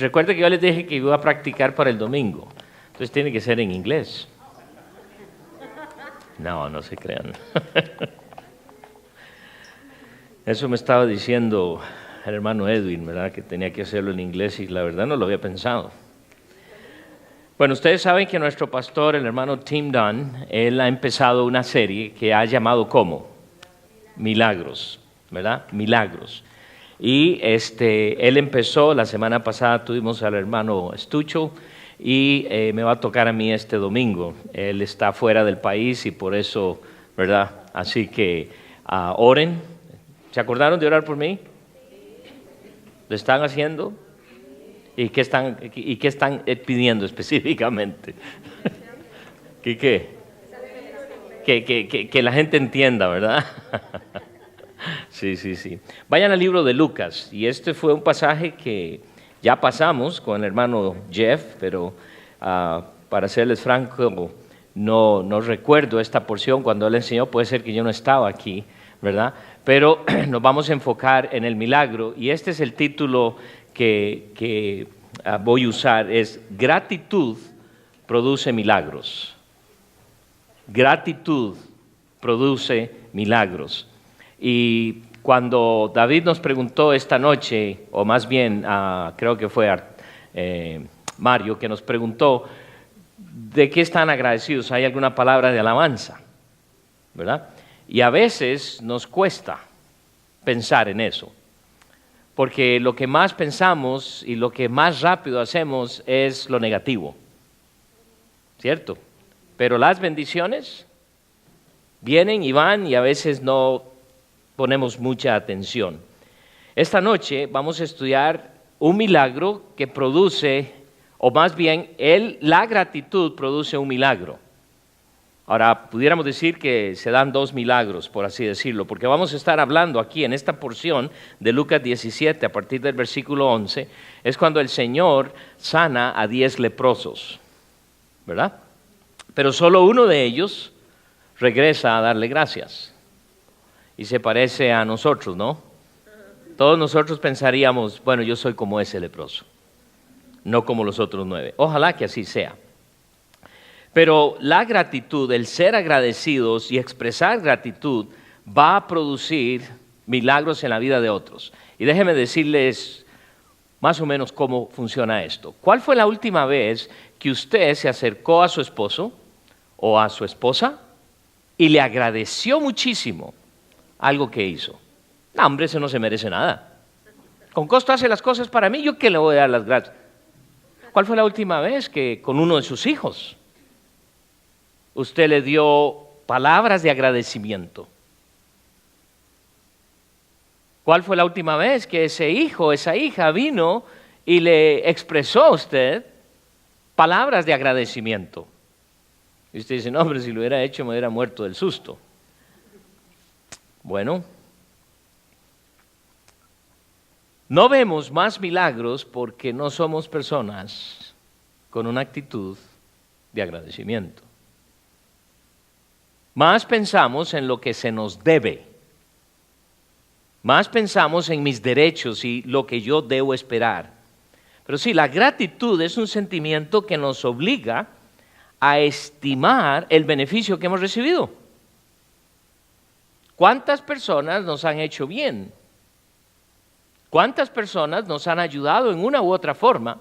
recuerde que yo les dije que iba a practicar para el domingo. Entonces tiene que ser en inglés. No, no se crean. Eso me estaba diciendo el hermano Edwin, ¿verdad? Que tenía que hacerlo en inglés y la verdad no lo había pensado. Bueno, ustedes saben que nuestro pastor, el hermano Tim Dunn, él ha empezado una serie que ha llamado ¿cómo? Milagros, ¿verdad? Milagros. Y él empezó, la semana pasada tuvimos al hermano Estucho y me va a tocar a mí este domingo. Él está fuera del país y por eso, ¿verdad? Así que oren. ¿Se acordaron de orar por mí? ¿Lo están haciendo? ¿Y qué están pidiendo específicamente? ¿Qué? Que la gente entienda, ¿verdad? Sí. Vayan al libro de Lucas, y este fue un pasaje que ya pasamos con el hermano Jeff, pero para serles franco, no recuerdo esta porción cuando él enseñó, puede ser que yo no estaba aquí, ¿verdad? Pero nos vamos a enfocar en el milagro, y este es el título que voy a usar, es gratitud produce milagros. Gratitud produce milagros. Y cuando David nos preguntó esta noche, o más bien creo que fue Mario que nos preguntó, ¿de qué están agradecidos? ¿Hay alguna palabra de alabanza? ¿Verdad? Y a veces nos cuesta pensar en eso, porque lo que más pensamos y lo que más rápido hacemos es lo negativo, ¿cierto? Pero las bendiciones vienen y van y a veces no ponemos mucha atención. Esta noche vamos a estudiar un milagro que produce, o más bien, la gratitud produce un milagro. Ahora, pudiéramos decir que se dan dos milagros, por así decirlo, porque vamos a estar hablando aquí en esta porción de Lucas 17, a partir del versículo 11, es cuando el Señor sana a 10 leprosos, ¿verdad? Pero solo uno de ellos regresa a darle gracias. Y se parece a nosotros, ¿no? Todos nosotros pensaríamos, bueno, yo soy como ese leproso, no como los otros 9. Ojalá que así sea. Pero la gratitud, el ser agradecidos y expresar gratitud va a producir milagros en la vida de otros. Y déjenme decirles más o menos cómo funciona esto. ¿Cuál fue la última vez que usted se acercó a su esposo o a su esposa y le agradeció muchísimo algo que hizo? No, hombre, ese no se merece nada. Con costo hace las cosas para mí, ¿yo qué le voy a dar las gracias? ¿Cuál fue la última vez que con uno de sus hijos usted le dio palabras de agradecimiento? ¿Cuál fue la última vez que ese hijo, esa hija vino y le expresó a usted palabras de agradecimiento? Y usted dice, no, hombre, si lo hubiera hecho me hubiera muerto del susto. Bueno, no vemos más milagros porque no somos personas con una actitud de agradecimiento. Más pensamos en lo que se nos debe. Más pensamos en mis derechos y lo que yo debo esperar. Pero sí, la gratitud es un sentimiento que nos obliga a estimar el beneficio que hemos recibido. ¿Cuántas personas nos han hecho bien? ¿Cuántas personas nos han ayudado en una u otra forma?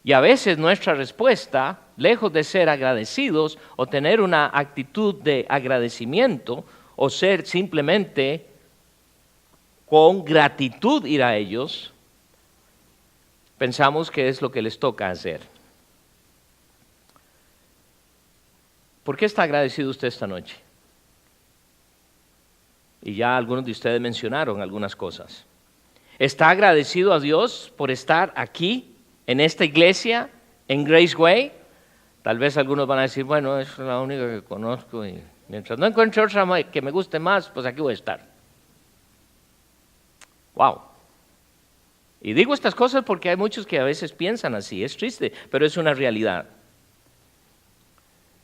Y a veces nuestra respuesta, lejos de ser agradecidos o tener una actitud de agradecimiento o ser simplemente con gratitud ir a ellos, pensamos que es lo que les toca hacer. ¿Por qué está agradecido usted esta noche? Y ya algunos de ustedes mencionaron algunas cosas. ¿Está agradecido a Dios por estar aquí, en esta iglesia, en Grace Way? Tal vez algunos van a decir, bueno, es la única que conozco y mientras no encuentre otra que me guste más, pues aquí voy a estar. Wow. Y digo estas cosas porque hay muchos que a veces piensan así, es triste, pero es una realidad.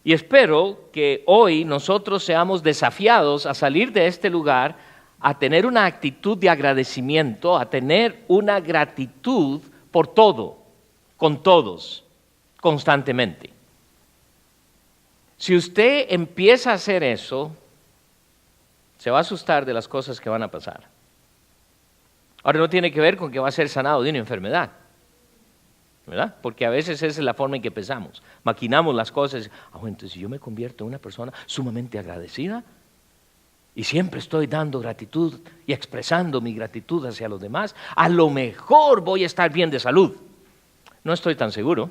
Y espero que hoy nosotros seamos desafiados a salir de este lugar, a tener una actitud de agradecimiento, a tener una gratitud por todo, con todos, constantemente. Si usted empieza a hacer eso, se va a asustar de las cosas que van a pasar. Ahora no tiene que ver con que va a ser sanado de una enfermedad, ¿verdad? Porque a veces esa es la forma en que pensamos. Maquinamos las cosas. Entonces si yo me convierto en una persona sumamente agradecida y siempre estoy dando gratitud y expresando mi gratitud hacia los demás, a lo mejor voy a estar bien de salud. No estoy tan seguro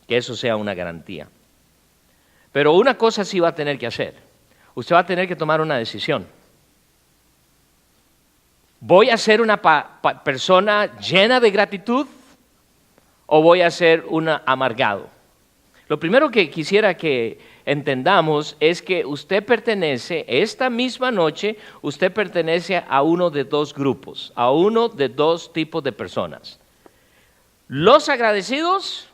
que eso sea una garantía. Pero una cosa sí va a tener que hacer. Usted va a tener que tomar una decisión. ¿Voy a ser una persona llena de gratitud o voy a ser un amargado? Lo primero que quisiera que entendamos es que usted pertenece, esta misma noche, usted pertenece a uno de dos grupos, a uno de dos tipos de personas. Los agradecidos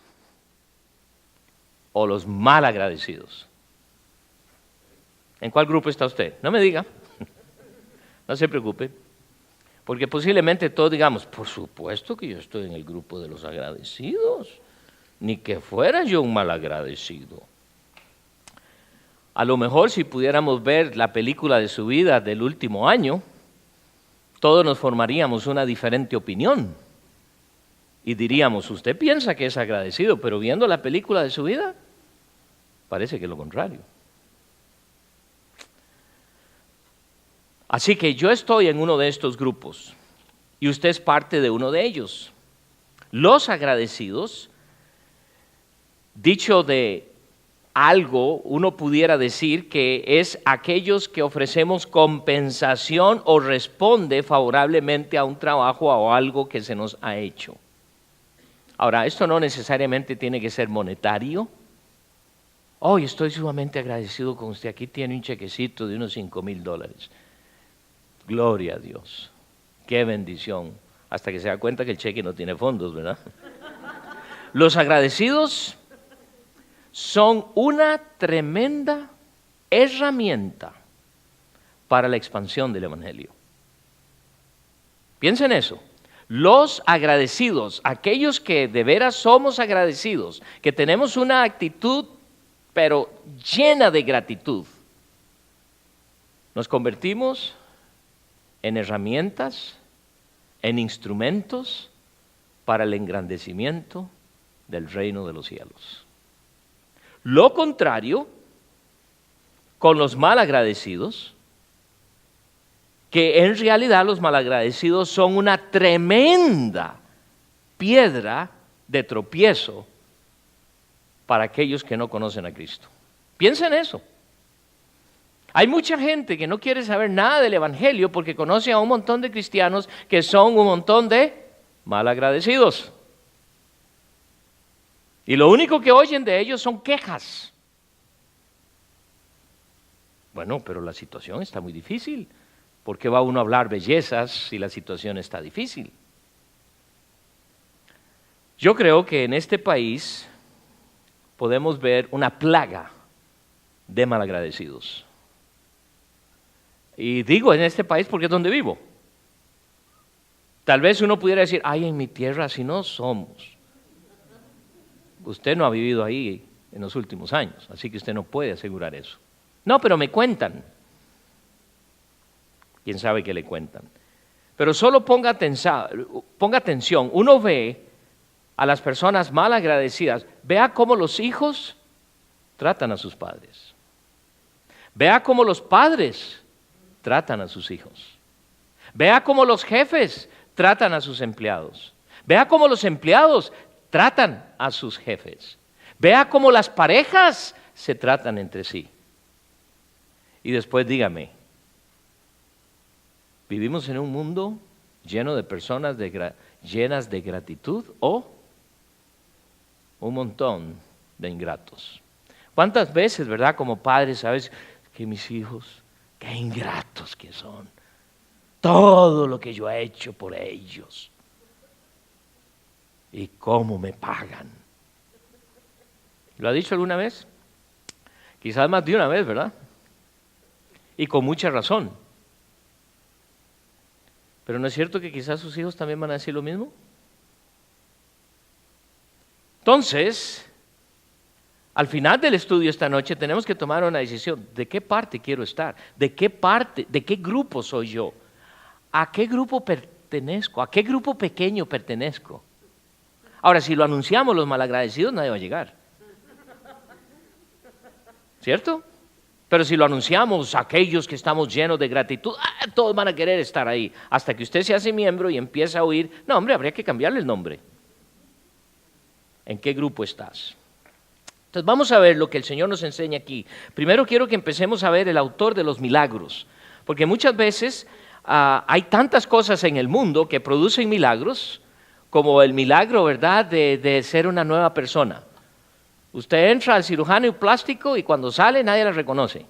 o los mal agradecidos. ¿En cuál grupo está usted? No me diga, no se preocupe, porque posiblemente todos digamos, por supuesto que yo estoy en el grupo de los agradecidos, ni que fuera yo un mal agradecido. A lo mejor si pudiéramos ver la película de su vida del último año, todos nos formaríamos una diferente opinión y diríamos, usted piensa que es agradecido, pero viendo la película de su vida, parece que es lo contrario. Así que yo estoy en uno de estos grupos y usted es parte de uno de ellos. Los agradecidos, dicho de algo, uno pudiera decir que es aquellos que ofrecemos compensación o responde favorablemente a un trabajo o algo que se nos ha hecho. Ahora, esto no necesariamente tiene que ser monetario. Hoy estoy sumamente agradecido con usted. Aquí tiene un chequecito de unos $5,000. Gloria a Dios. Qué bendición. Hasta que se da cuenta que el cheque no tiene fondos, ¿verdad? Los agradecidos son una tremenda herramienta para la expansión del Evangelio. Piensen en eso. Los agradecidos, aquellos que de veras somos agradecidos, que tenemos una actitud pero llena de gratitud, nos convertimos en herramientas, en instrumentos para el engrandecimiento del reino de los cielos. Lo contrario, con los malagradecidos, que en realidad los malagradecidos son una tremenda piedra de tropiezo para aquellos que no conocen a Cristo. Piensen en eso. Hay mucha gente que no quiere saber nada del Evangelio porque conoce a un montón de cristianos que son un montón de malagradecidos. Y lo único que oyen de ellos son quejas. Bueno, pero la situación está muy difícil. ¿Por qué va uno a hablar bellezas si la situación está difícil? Yo creo que en este país podemos ver una plaga de malagradecidos. Y digo en este país porque es donde vivo. Tal vez uno pudiera decir, ay, en mi tierra así no somos. Usted no ha vivido ahí en los últimos años, así que usted no puede asegurar eso. No, pero me cuentan. ¿Quién sabe qué le cuentan? Pero solo ponga atención. Uno ve a las personas mal agradecidas. Vea cómo los hijos tratan a sus padres. Vea cómo los padres tratan a sus hijos. Vea cómo los jefes tratan a sus empleados. Vea cómo los empleados tratan a sus jefes. Vea cómo las parejas se tratan entre sí. Y después dígame, ¿vivimos en un mundo lleno de personas llenas de gratitud o un montón de ingratos? ¿Cuántas veces, verdad, como padres, sabes que mis hijos, qué ingratos que son? Todo lo que yo he hecho por ellos. ¿Y cómo me pagan? ¿Lo ha dicho alguna vez? Quizás más de una vez, ¿verdad? Y con mucha razón. Pero ¿no es cierto que quizás sus hijos también van a decir lo mismo? Entonces, al final del estudio esta noche tenemos que tomar una decisión. ¿De qué parte quiero estar? ¿De qué parte, de qué grupo soy yo? ¿A qué grupo pertenezco? ¿A qué grupo pequeño pertenezco? Ahora, si lo anunciamos los malagradecidos, nadie va a llegar. ¿Cierto? Pero si lo anunciamos, aquellos que estamos llenos de gratitud, todos van a querer estar ahí. Hasta que usted se hace miembro y empieza a oír, no, hombre, habría que cambiarle el nombre. ¿En qué grupo estás? Entonces vamos a ver lo que el Señor nos enseña aquí. Primero quiero que empecemos a ver el autor de los milagros, porque muchas veces hay tantas cosas en el mundo que producen milagros, como el milagro, ¿verdad?, de ser una nueva persona. Usted entra al cirujano plástico y cuando sale nadie lo reconoce.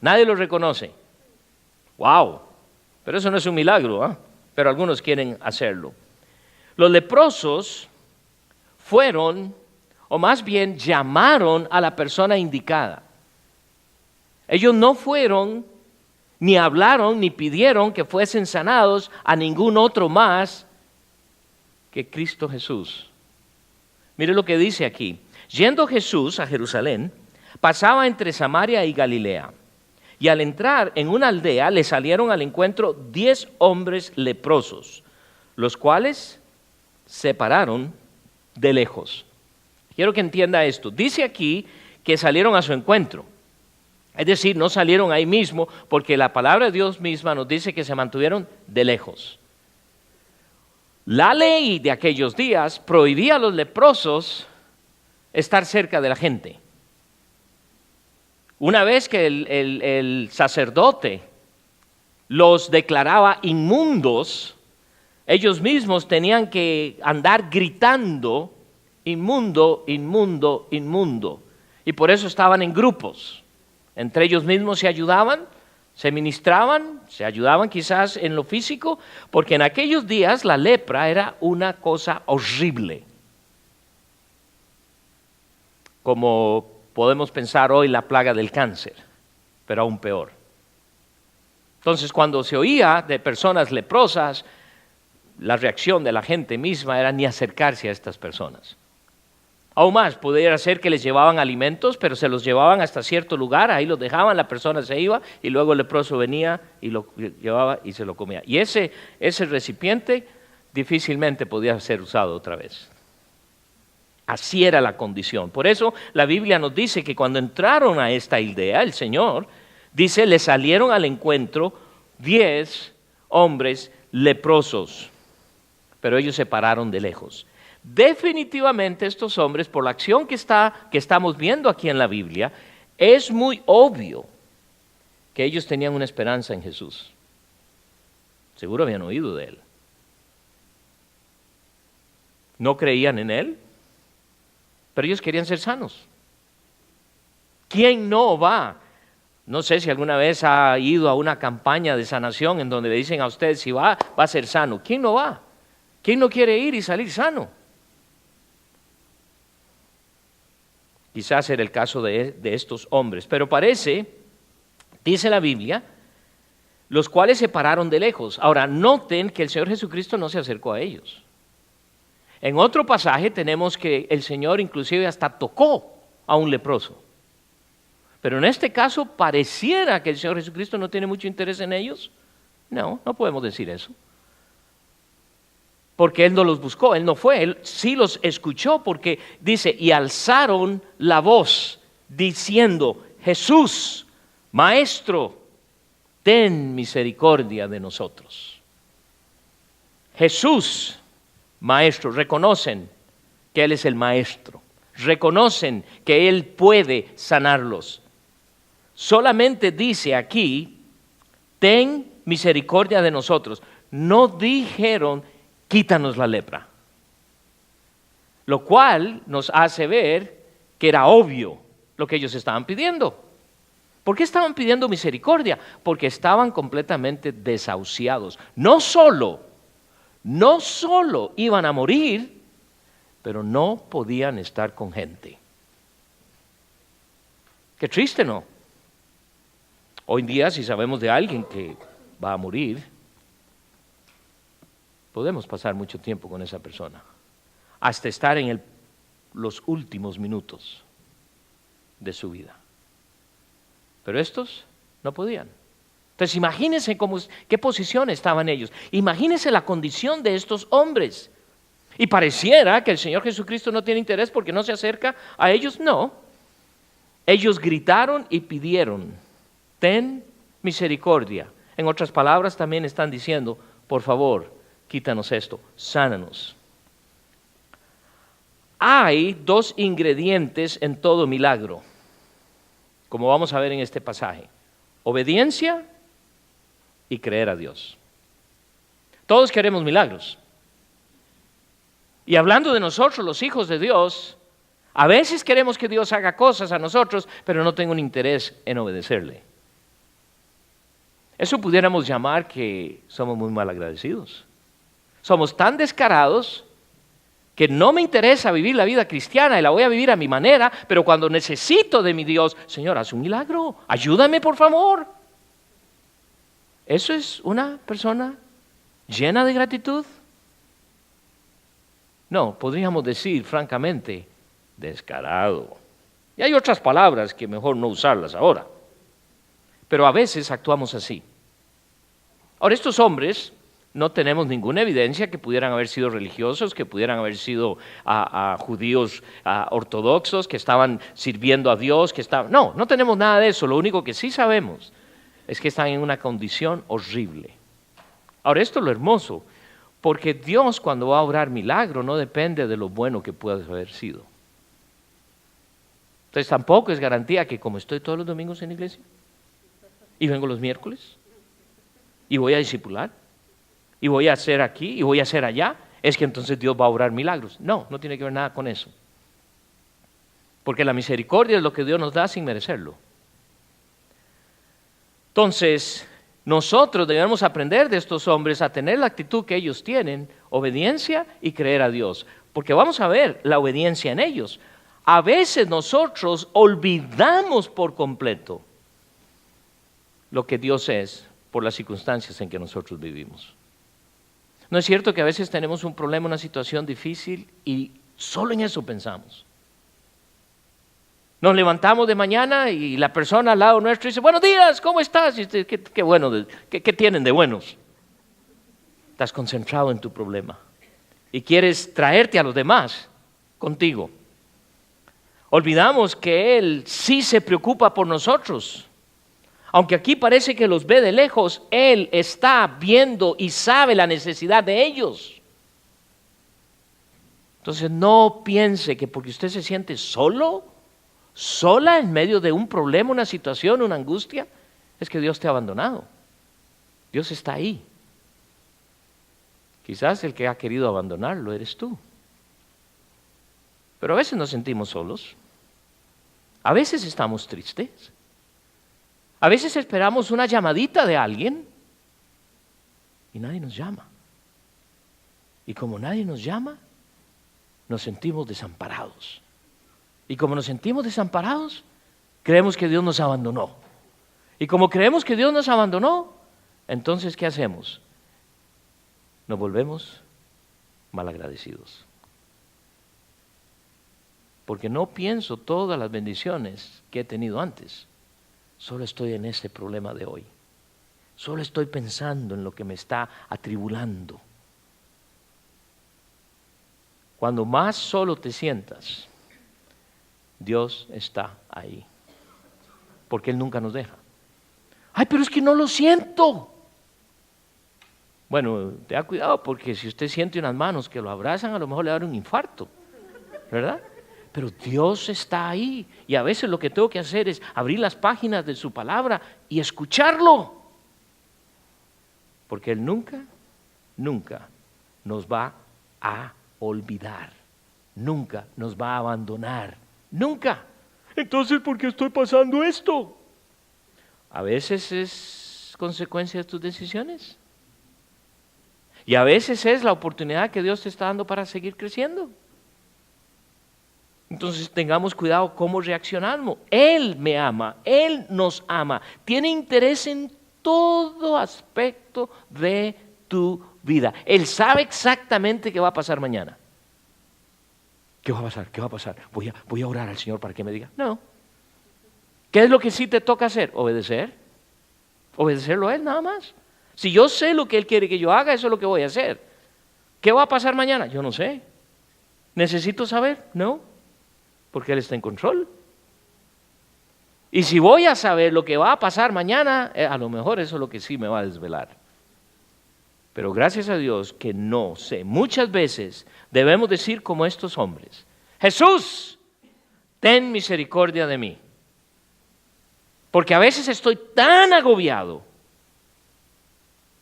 Nadie lo reconoce. ¡Wow! Pero eso no es un milagro, ¿eh? Pero algunos quieren hacerlo. Los leprosos fueron, o más bien llamaron a la persona indicada. Ellos no fueron, ni hablaron, ni pidieron que fuesen sanados a ningún otro más que Cristo Jesús. Mire lo que dice aquí. Yendo Jesús a Jerusalén, pasaba entre Samaria y Galilea. Y al entrar en una aldea, le salieron al encuentro 10 hombres leprosos, los cuales se pararon de lejos. Quiero que entienda esto. Dice aquí que salieron a su encuentro. Es decir, no salieron ahí mismo, porque la palabra de Dios misma nos dice que se mantuvieron de lejos. La ley de aquellos días prohibía a los leprosos estar cerca de la gente. Una vez que el sacerdote los declaraba inmundos, ellos mismos tenían que andar gritando, inmundo, inmundo, inmundo. Y por eso estaban en grupos. Entre ellos mismos se ayudaban, se ministraban, se ayudaban quizás en lo físico, porque en aquellos días la lepra era una cosa horrible. Como podemos pensar hoy la plaga del cáncer, pero aún peor. Entonces, cuando se oía de personas leprosas, la reacción de la gente misma era ni acercarse a estas personas. Aún más, pudiera ser que les llevaban alimentos, pero se los llevaban hasta cierto lugar, ahí los dejaban, la persona se iba y luego el leproso venía y lo llevaba y se lo comía. Y ese recipiente difícilmente podía ser usado otra vez. Así era la condición. Por eso la Biblia nos dice que cuando entraron a esta aldea, el Señor dice, le salieron al encuentro 10 hombres leprosos, pero ellos se pararon de lejos. Definitivamente estos hombres, por la acción que estamos viendo aquí en la Biblia, es muy obvio que ellos tenían una esperanza en Jesús. Seguro habían oído de Él. No creían en Él, pero ellos querían ser sanos. ¿Quién no va? No sé si alguna vez ha ido a una campaña de sanación en donde le dicen a usted si va a ser sano. ¿Quién no va? ¿Quién no quiere ir y salir sano? Quizás era el caso de estos hombres, pero parece, dice la Biblia, los cuales se pararon de lejos. Ahora, noten que el Señor Jesucristo no se acercó a ellos. En otro pasaje tenemos que el Señor inclusive hasta tocó a un leproso. Pero en este caso pareciera que el Señor Jesucristo no tiene mucho interés en ellos. No podemos decir eso. Porque Él no los buscó, Él no fue, Él sí los escuchó porque dice, y alzaron la voz diciendo, Jesús, Maestro, ten misericordia de nosotros. Jesús, Maestro, reconocen que Él es el Maestro, reconocen que Él puede sanarlos. Solamente dice aquí, ten misericordia de nosotros. No dijeron, quítanos la lepra. Lo cual nos hace ver que era obvio lo que ellos estaban pidiendo. ¿Por qué estaban pidiendo misericordia? Porque estaban completamente desahuciados. No solo iban a morir, pero no podían estar con gente. Qué triste, ¿no? Hoy en día, si sabemos de alguien que va a morir, podemos pasar mucho tiempo con esa persona, hasta estar en el los últimos minutos de su vida. Pero estos no podían. Entonces imagínense qué posición estaban ellos. Imagínense la condición de estos hombres. Y pareciera que el Señor Jesucristo no tiene interés porque no se acerca a ellos. No. Ellos gritaron y pidieron, ten misericordia. En otras palabras también están diciendo, por favor, quítanos esto, sánanos. Hay dos ingredientes en todo milagro, como vamos a ver en este pasaje: obediencia y creer a Dios. Todos queremos milagros. Y hablando de nosotros, los hijos de Dios, a veces queremos que Dios haga cosas a nosotros, pero no tengo un interés en obedecerle. Eso pudiéramos llamar que somos muy mal agradecidos. Somos tan descarados que no me interesa vivir la vida cristiana y la voy a vivir a mi manera, pero cuando necesito de mi Dios, Señor, haz un milagro, ayúdame por favor. ¿Eso es una persona llena de gratitud? No, podríamos decir francamente, descarado. Y hay otras palabras que mejor no usarlas ahora. Pero a veces actuamos así. Ahora, estos hombres no tenemos ninguna evidencia que pudieran haber sido religiosos, que pudieran haber sido judíos ortodoxos, que estaban sirviendo a Dios, No tenemos nada de eso. Lo único que sí sabemos es que están en una condición horrible. Ahora, esto es lo hermoso, porque Dios, cuando va a obrar milagro, no depende de lo bueno que puedas haber sido. Entonces tampoco es garantía que como estoy todos los domingos en la iglesia, y vengo los miércoles, y voy a discipular, y voy a hacer aquí, y voy a hacer allá, es que entonces Dios va a obrar milagros. No, no tiene que ver nada con eso. Porque la misericordia es lo que Dios nos da sin merecerlo. Entonces, nosotros debemos aprender de estos hombres a tener la actitud que ellos tienen, obediencia y creer a Dios. Porque vamos a ver la obediencia en ellos. A veces nosotros olvidamos por completo lo que Dios es por las circunstancias en que nosotros vivimos. ¿No es cierto que a veces tenemos un problema, una situación difícil y solo en eso pensamos? Nos levantamos de mañana y la persona al lado nuestro dice, buenos días, ¿cómo estás? Y usted, qué bueno, ¿qué tienen de buenos? Estás concentrado en tu problema y quieres traerte a los demás contigo. Olvidamos que Él sí se preocupa por nosotros. Aunque aquí parece que los ve de lejos, Él está viendo y sabe la necesidad de ellos. Entonces no piense que porque usted se siente solo, sola en medio de un problema, una situación, una angustia, es que Dios te ha abandonado. Dios está ahí. Quizás el que ha querido abandonarlo eres tú. Pero a veces nos sentimos solos. A veces estamos tristes. A veces esperamos una llamadita de alguien y nadie nos llama. Y como nadie nos llama, nos sentimos desamparados. Y como nos sentimos desamparados, creemos que Dios nos abandonó. Y como creemos que Dios nos abandonó, entonces ¿qué hacemos? Nos volvemos malagradecidos. Porque no pienso todas las bendiciones que he tenido antes. Solo estoy en este problema de hoy. Solo estoy pensando en lo que me está atribulando. Cuando más solo te sientas, Dios está ahí. Porque Él nunca nos deja. Ay, pero es que no lo siento. Bueno, tenga cuidado porque si usted siente unas manos que lo abrazan, a lo mejor le va a dar un infarto, ¿verdad? Pero Dios está ahí y a veces lo que tengo que hacer es abrir las páginas de su palabra y escucharlo. Porque Él nunca nos va a olvidar, nunca nos va a abandonar, nunca. Entonces, ¿por qué estoy pasando esto? A veces es consecuencia de tus decisiones y a veces es la oportunidad que Dios te está dando para seguir creciendo. Entonces tengamos cuidado cómo reaccionamos. Él me ama, Él nos ama, tiene interés en todo aspecto de tu vida. Él sabe exactamente qué va a pasar mañana. ¿Qué va a pasar? ¿Qué va a pasar? Voy a orar al Señor para que me diga. No. ¿Qué es lo que sí te toca hacer? Obedecer. Obedecerlo a Él nada más. Si yo sé lo que Él quiere que yo haga, eso es lo que voy a hacer. ¿Qué va a pasar mañana? Yo no sé. ¿Necesito saber? No. Porque Él está en control. Y si voy a saber lo que va a pasar mañana, a lo mejor eso es lo que sí me va a desvelar. Pero gracias a Dios que no sé. Muchas veces debemos decir como estos hombres: Jesús, ten misericordia de mí. Porque a veces estoy tan agobiado,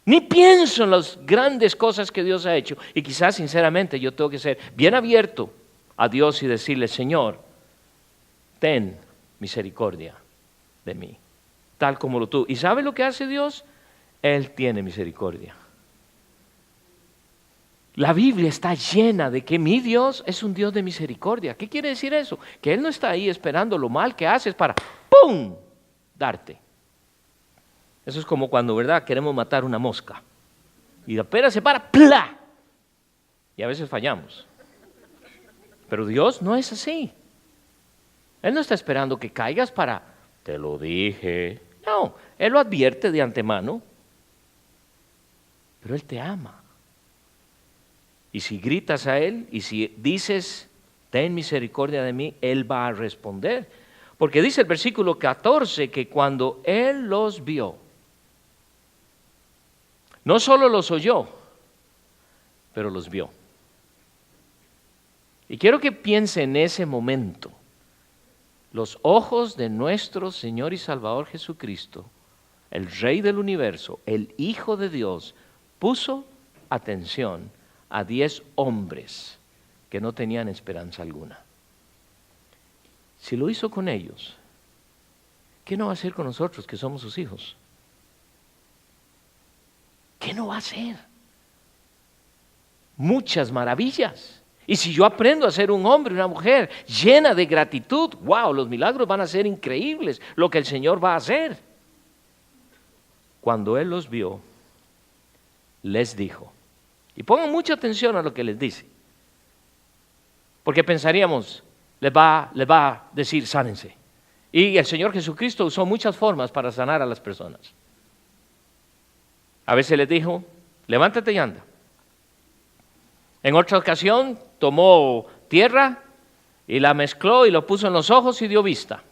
ni pienso en las grandes cosas que Dios ha hecho. Y quizás sinceramente yo tengo que ser bien abierto a Dios y decirle: Señor, ten misericordia de mí, tal como lo tú. ¿Y sabe lo que hace Dios? Él tiene misericordia. La Biblia está llena de que mi Dios es un Dios de misericordia. ¿Qué quiere decir eso? Que Él no está ahí esperando lo mal que haces para ¡pum!, darte. Eso es como cuando, ¿verdad?, queremos matar una mosca y apenas se para, ¡plá! Y a veces fallamos. Pero Dios no es así. Él no está esperando que caigas para, te lo dije. No, Él lo advierte de antemano. Pero Él te ama. Y si gritas a Él y si dices, ten misericordia de mí, Él va a responder. Porque dice el versículo 14 que cuando Él los vio, no solo los oyó, pero los vio. Y quiero que piense en ese momento. Los ojos de nuestro Señor y Salvador Jesucristo, el Rey del universo, el Hijo de Dios, puso atención a 10 hombres que no tenían esperanza alguna. Si lo hizo con ellos, ¿qué no va a hacer con nosotros que somos sus hijos? ¿Qué no va a hacer? Muchas maravillas. Y si yo aprendo a ser un hombre, una mujer llena de gratitud, wow, los milagros van a ser increíbles, lo que el Señor va a hacer. Cuando Él los vio, les dijo, y pongan mucha atención a lo que les dice, porque pensaríamos, les va a decir, sánense. Y el Señor Jesucristo usó muchas formas para sanar a las personas. A veces les dijo, levántate y anda. En otra ocasión tomó tierra y la mezcló y lo puso en los ojos y dio vista.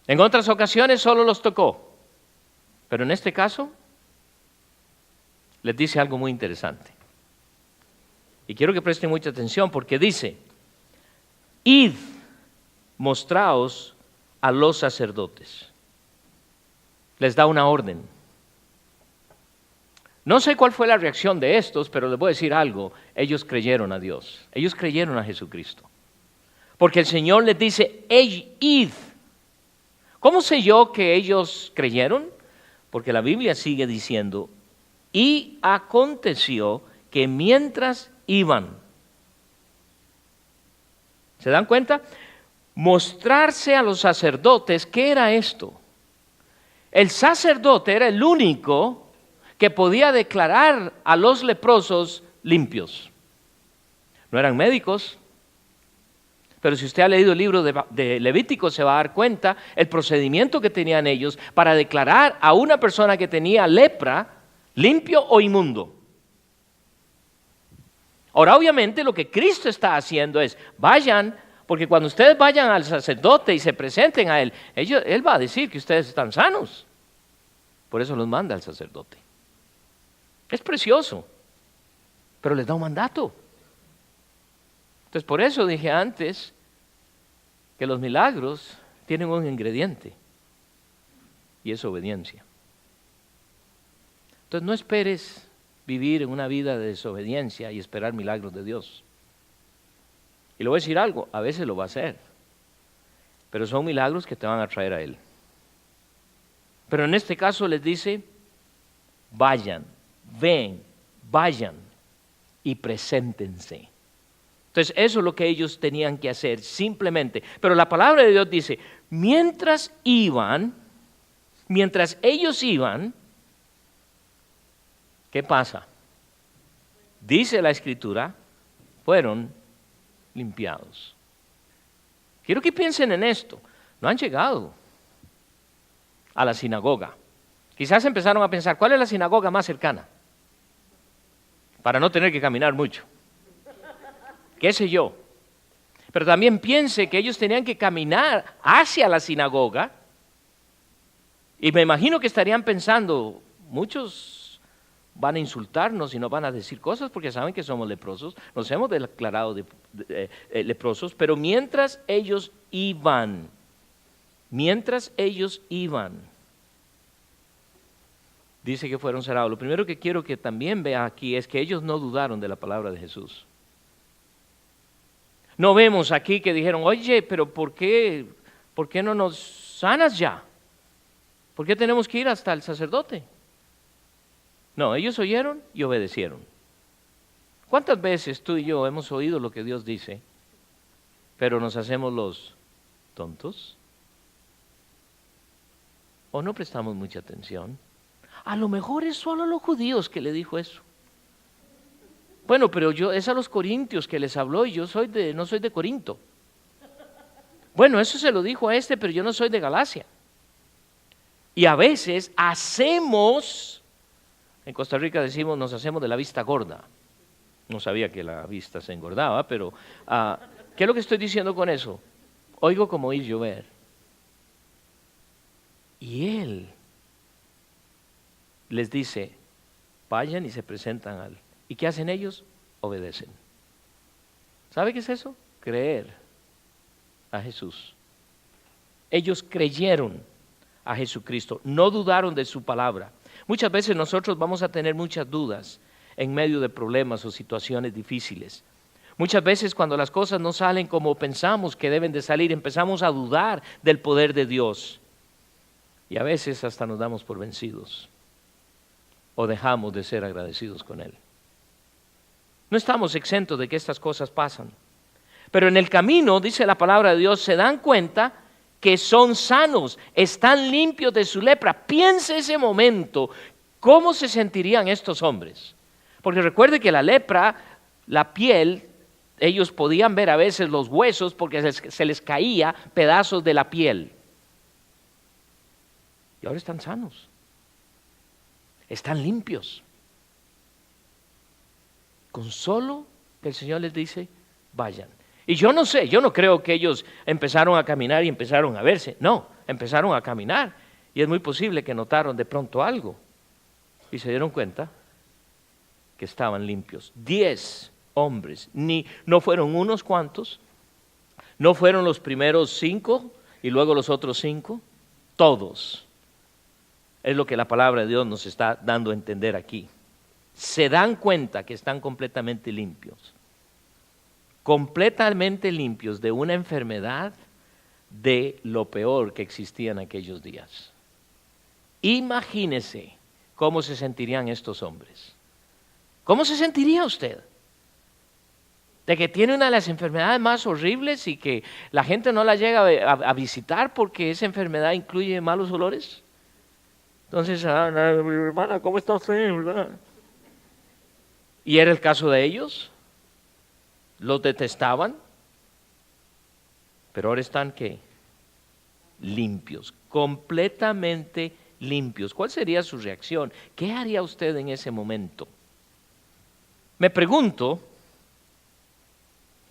En otras ocasiones solo los tocó. Pero en este caso les dice algo muy interesante. Y quiero que presten mucha atención porque dice, id, mostraos a los sacerdotes. Les da una orden. No sé cuál fue la reacción de estos, pero les voy a decir algo. Ellos creyeron a Dios. Ellos creyeron a Jesucristo. Porque el Señor les dice, id. ¿Cómo sé yo que ellos creyeron? Porque la Biblia sigue diciendo, y aconteció que mientras iban, ¿se dan cuenta? Mostrarse a los sacerdotes, ¿qué era esto? El sacerdote era el único que podía declarar a los leprosos limpios. No eran médicos, pero si usted ha leído el libro de Levítico se va a dar cuenta el procedimiento que tenían ellos para declarar a una persona que tenía lepra limpio o inmundo. Ahora obviamente lo que Cristo está haciendo es, vayan, porque cuando ustedes vayan al sacerdote y se presenten a Él, Él va a decir que ustedes están sanos. Por eso los manda al sacerdote. Es precioso, pero les da un mandato. Entonces, por eso dije antes que los milagros tienen un ingrediente y es obediencia. Entonces, no esperes vivir en una vida de desobediencia y esperar milagros de Dios. Y le voy a decir algo, a veces lo va a hacer, pero son milagros que te van a traer a Él. Pero en este caso les dice, vayan. Ven, vayan y preséntense. Entonces eso es lo que ellos tenían que hacer, simplemente. Pero la palabra de Dios dice, mientras ellos iban, ¿qué pasa? Dice la Escritura, fueron limpiados. Quiero que piensen en esto. No han llegado a la sinagoga. Quizás empezaron a pensar, ¿cuál es la sinagoga más cercana? Para no tener que caminar mucho. ¿Qué sé yo? Pero también piense que ellos tenían que caminar hacia la sinagoga. Y me imagino que estarían pensando, muchos van a insultarnos y nos van a decir cosas porque saben que somos leprosos, nos hemos declarado leprosos, pero mientras ellos iban, dice que fueron cerrados. Lo primero que quiero que también vea aquí es que ellos no dudaron de la palabra de Jesús. No vemos aquí que dijeron, oye, pero ¿por qué no nos sanas ya? ¿Por qué tenemos que ir hasta el sacerdote? No, ellos oyeron y obedecieron. ¿Cuántas veces tú y yo hemos oído lo que Dios dice, pero nos hacemos los tontos? ¿O no prestamos mucha atención? A lo mejor es solo a los judíos que le dijo eso. Bueno, pero es a los corintios que les habló y yo no soy de Corinto. Bueno, eso se lo dijo a pero yo no soy de Galacia. Y a veces en Costa Rica decimos, nos hacemos de la vista gorda. No sabía que la vista se engordaba, pero ¿qué es lo que estoy diciendo con eso? Oigo como oír llover. Y Él les dice, vayan y se presentan ¿Y qué hacen ellos? Obedecen. ¿Sabe qué es eso? Creer a Jesús. Ellos creyeron a Jesucristo, no dudaron de su palabra. Muchas veces nosotros vamos a tener muchas dudas en medio de problemas o situaciones difíciles. Muchas veces cuando las cosas no salen como pensamos que deben de salir, empezamos a dudar del poder de Dios. Y a veces hasta nos damos por vencidos o dejamos de ser agradecidos con Él. No estamos exentos de que estas cosas pasan. Pero en el camino, dice la palabra de Dios, se dan cuenta que son sanos, están limpios de su lepra. Piense ese momento, ¿cómo se sentirían estos hombres? Porque recuerde que la lepra, la piel, ellos podían ver a veces los huesos porque se les caía pedazos de la piel. Y ahora están sanos, están limpios. Con solo que el Señor les dice, vayan. Y yo no sé, yo no creo que ellos empezaron a caminar y empezaron a verse. No, empezaron a caminar. Y es muy posible que notaron de pronto algo. Y se dieron cuenta que estaban limpios. 10 hombres, no fueron unos cuantos, no fueron los primeros 5 y luego los otros 5, todos. Es lo que la palabra de Dios nos está dando a entender aquí. Se dan cuenta que están completamente limpios de una enfermedad de lo peor que existía en aquellos días. Imagínese cómo se sentirían estos hombres. ¿Cómo se sentiría usted? De que tiene una de las enfermedades más horribles y que la gente no la llega a visitar porque esa enfermedad incluye malos olores. Entonces, hermana, ¿cómo está usted? ¿Verdad? ¿Y era el caso de ellos? Los detestaban, pero ahora están ¿qué? Limpios, completamente limpios. ¿Cuál sería su reacción? ¿Qué haría usted en ese momento? Me pregunto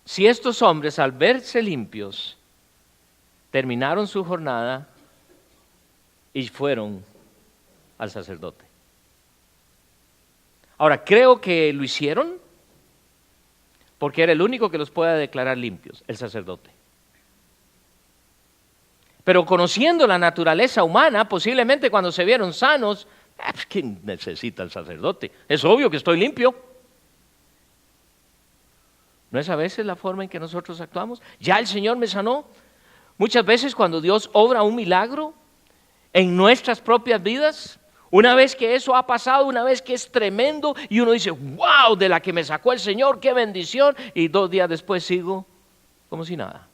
si estos hombres al verse limpios terminaron su jornada y fueron al sacerdote. Ahora, creo que lo hicieron porque era el único que los pueda declarar limpios, el sacerdote. Pero conociendo la naturaleza humana, posiblemente cuando se vieron sanos, ¿quién necesita el sacerdote? Es obvio que estoy limpio. ¿No es a veces la forma en que nosotros actuamos? Ya el Señor me sanó. Muchas veces cuando Dios obra un milagro en nuestras propias vidas, una vez que eso ha pasado, una vez que es tremendo y uno dice, wow, de la que me sacó el Señor, qué bendición, y 2 días después sigo como si nada.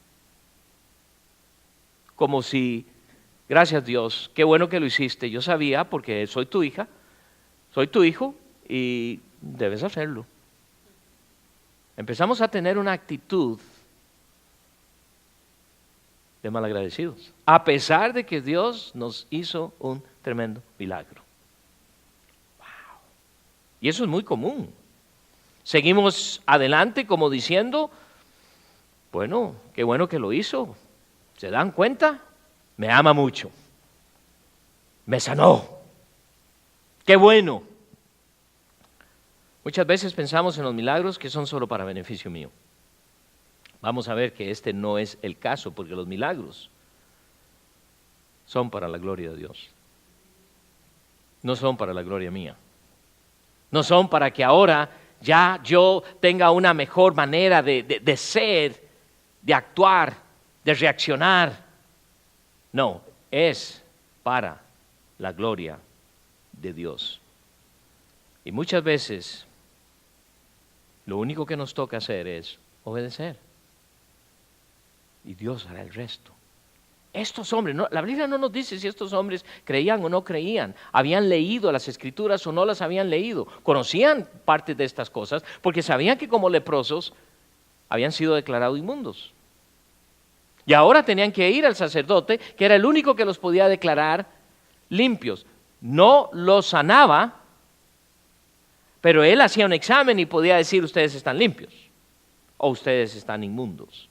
Como si, gracias Dios, qué bueno que lo hiciste, yo sabía porque soy tu hija, soy tu hijo y debes hacerlo. Empezamos a tener una actitud de malagradecidos, a pesar de que Dios nos hizo un tremendo milagro. Wow. Y eso es muy común. Seguimos adelante como diciendo, bueno, qué bueno que lo hizo. ¿Se dan cuenta? Me ama mucho. Me sanó. Qué bueno. Muchas veces pensamos en los milagros que son solo para beneficio mío. Vamos a ver que este no es el caso, porque los milagros son para la gloria de Dios. No son para la gloria mía. No son para que ahora ya yo tenga una mejor manera de ser, de actuar, de reaccionar. No, es para la gloria de Dios. Y muchas veces lo único que nos toca hacer es obedecer. Y Dios hará el resto. Estos hombres, la Biblia no nos dice si estos hombres creían o no creían, habían leído las Escrituras o no las habían leído, conocían parte de estas cosas, porque sabían que como leprosos habían sido declarados inmundos. Y ahora tenían que ir al sacerdote, que era el único que los podía declarar limpios. No los sanaba, pero él hacía un examen y podía decir, ustedes están limpios o ustedes están inmundos.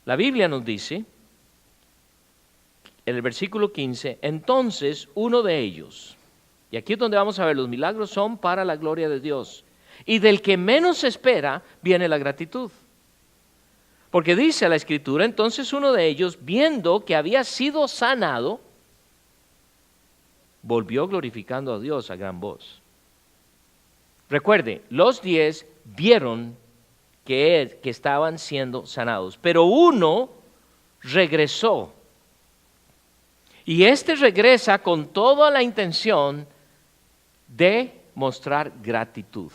La Biblia nos dice, en el versículo 15, entonces uno de ellos, y aquí es donde vamos a ver, los milagros son para la gloria de Dios, y del que menos se espera viene la gratitud. Porque dice la Escritura, entonces uno de ellos, viendo que había sido sanado, volvió glorificando a Dios a gran voz. Recuerde, los 10 vieron que estaban siendo sanados, pero uno regresó. Y este regresa con toda la intención de mostrar gratitud,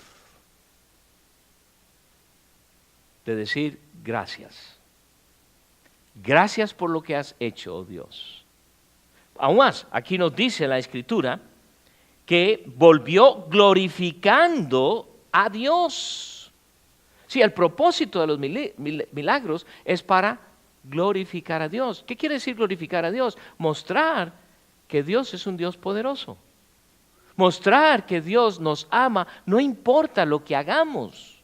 de decir gracias. Gracias por lo que has hecho, oh Dios. Aún más, aquí nos dice la Escritura que volvió glorificando a Dios. Sí, el propósito de los milagros es para glorificar a Dios. ¿Qué quiere decir glorificar a Dios? Mostrar que Dios es un Dios poderoso. Mostrar que Dios nos ama, no importa lo que hagamos.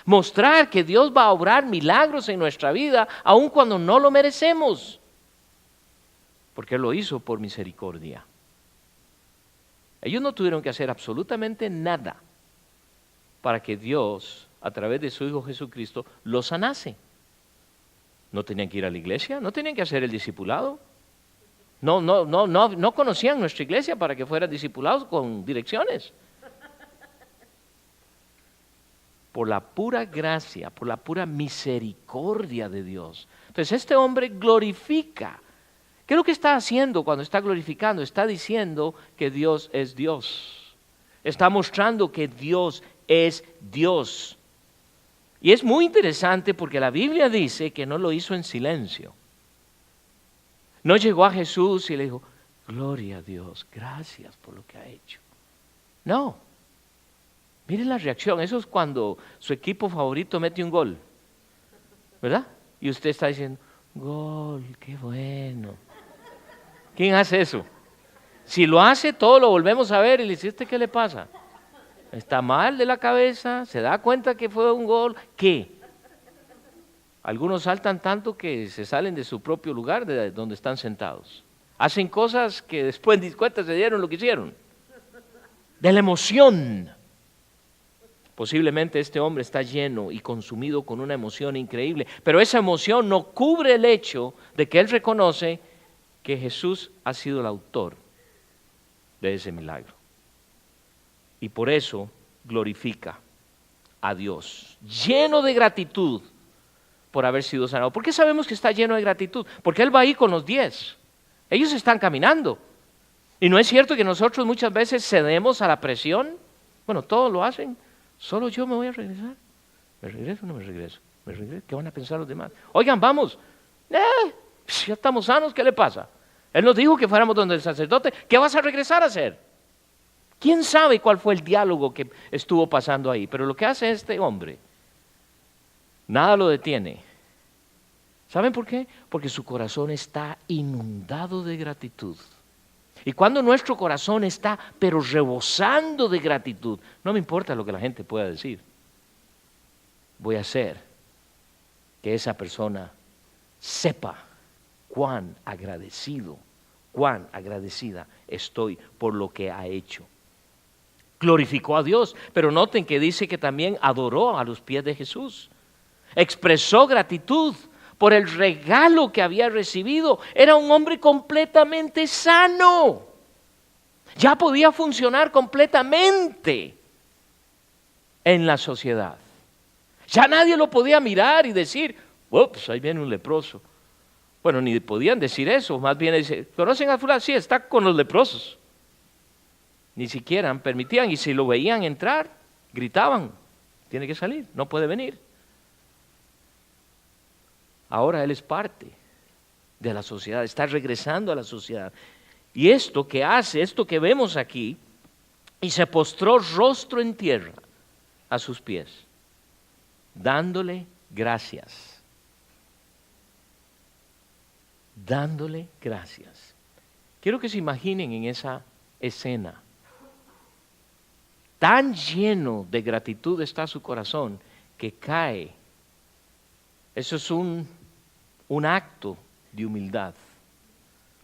Mostrar que Dios va a obrar milagros en nuestra vida, aun cuando no lo merecemos. Porque Él lo hizo por misericordia. Ellos no tuvieron que hacer absolutamente nada para que Dios, a través de su Hijo Jesucristo, los sanase. No tenían que ir a la iglesia, no tenían que hacer el discipulado. No conocían nuestra iglesia para que fueran discipulados con direcciones. Por la pura gracia, por la pura misericordia de Dios. Entonces este hombre glorifica. ¿Qué es lo que está haciendo cuando está glorificando? Está diciendo que Dios es Dios. Está mostrando que Dios es Dios. Y es muy interesante porque la Biblia dice que no lo hizo en silencio. No llegó a Jesús y le dijo, gloria a Dios, gracias por lo que ha hecho. No. Miren la reacción, eso es cuando su equipo favorito mete un gol, ¿verdad? Y usted está diciendo, gol, qué bueno. ¿Quién hace eso? Si lo hace, todo lo volvemos a ver y le dice, ¿este qué le pasa? Está mal de la cabeza, se da cuenta que fue un gol, ¿qué? Algunos saltan tanto que se salen de su propio lugar, de donde están sentados. Hacen cosas que después ni cuenta se dieron lo que hicieron. De la emoción. Posiblemente este hombre está lleno y consumido con una emoción increíble, pero esa emoción no cubre el hecho de que él reconoce que Jesús ha sido el autor de ese milagro. Y por eso glorifica a Dios, lleno de gratitud por haber sido sanado. ¿Por qué sabemos que está lleno de gratitud? Porque él va ahí con los 10. Ellos están caminando. Y no es cierto que nosotros muchas veces cedemos a la presión. Bueno, todos lo hacen. Solo yo me voy a regresar. ¿Me regreso o no me regreso? ¿Me regreso? ¿Qué van a pensar los demás? Oigan, vamos. Ya estamos sanos, ¿qué le pasa? Él nos dijo que fuéramos donde el sacerdote. ¿Qué vas a regresar a hacer? ¿Quién sabe cuál fue el diálogo que estuvo pasando ahí? Pero lo que hace este hombre Nada lo detiene. ¿Saben por qué? Porque su corazón está inundado de gratitud. Y cuando nuestro corazón está, pero rebosando de gratitud, no me importa lo que la gente pueda decir, voy a hacer que esa persona sepa cuán agradecido, cuán agradecida estoy por lo que ha hecho. Glorificó a Dios, pero noten que dice que también adoró a los pies de Jesús. Expresó gratitud por el regalo que había recibido. Era un hombre completamente sano. Ya podía funcionar completamente en la sociedad. Ya nadie lo podía mirar y decir, ups, ahí viene un leproso. Bueno, ni podían decir eso, más bien decir, ¿conocen a fulano? Sí, está con los leprosos. Ni siquiera permitían, y si lo veían entrar, gritaban, tiene que salir, no puede venir. Ahora él es parte de la sociedad, está regresando a la sociedad. Y esto que hace, esto que vemos aquí, y se postró rostro en tierra a sus pies, dándole gracias. Dándole gracias. Quiero que se imaginen en esa escena. Tan lleno de gratitud está su corazón que cae. Eso es un acto de humildad,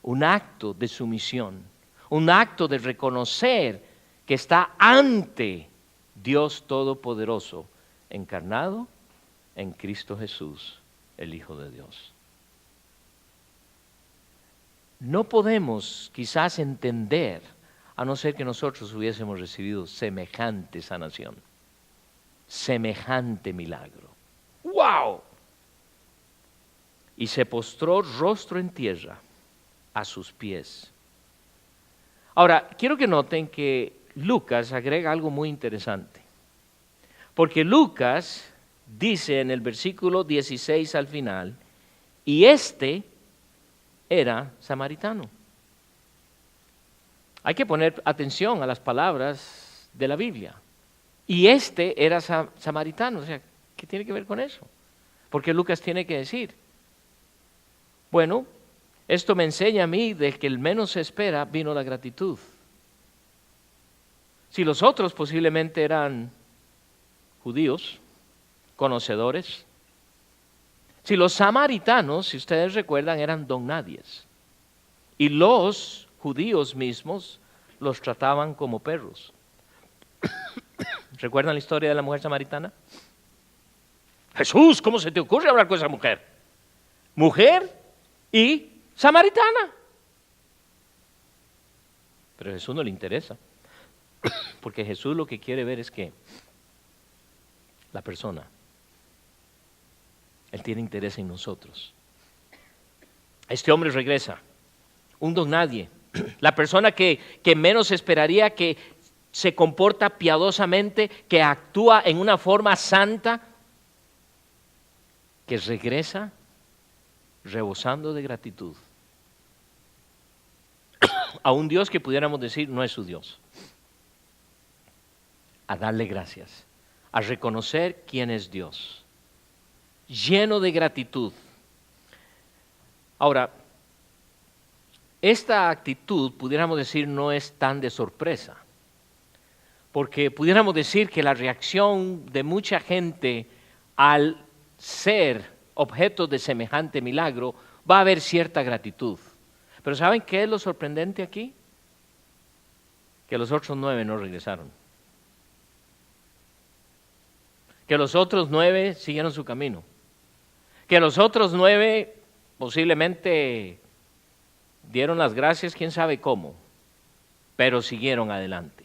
un acto de sumisión, un acto de reconocer que está ante Dios Todopoderoso, encarnado en Cristo Jesús, el Hijo de Dios. No podemos quizás entender, a no ser que nosotros hubiésemos recibido semejante sanación, semejante milagro. ¡Wow! Y se postró rostro en tierra a sus pies. Ahora, quiero que noten que Lucas agrega algo muy interesante. Porque Lucas dice en el versículo 16 al final, y este era samaritano. Hay que poner atención a las palabras de la Biblia. Y este era samaritano. O sea, ¿qué tiene que ver con eso? Porque Lucas tiene que decir, bueno, esto me enseña a mí de que el menos se espera vino la gratitud. Si los otros posiblemente eran judíos, conocedores. Si los samaritanos, si ustedes recuerdan, eran don nadies. Y los judíos mismos los trataban como perros. ¿Recuerdan la historia de la mujer samaritana? Jesús, ¿cómo se te ocurre hablar con esa mujer? Mujer y samaritana. Pero a Jesús no le interesa. Porque Jesús lo que quiere ver es que la persona, Él tiene interés en nosotros. Este hombre regresa, un don nadie, la persona que menos esperaría, que se comporta piadosamente, que actúa en una forma santa, que regresa rebosando de gratitud a un Dios que pudiéramos decir no es su Dios, a darle gracias, a reconocer quién es Dios, lleno de gratitud. Ahora, esta actitud, pudiéramos decir, no es tan de sorpresa, porque pudiéramos decir que la reacción de mucha gente al ser objeto de semejante milagro va a haber cierta gratitud. Pero ¿saben qué es lo sorprendente aquí? Que los otros 9 no regresaron. Que los otros 9 siguieron su camino. Que los otros 9 posiblemente dieron las gracias, quién sabe cómo, pero siguieron adelante.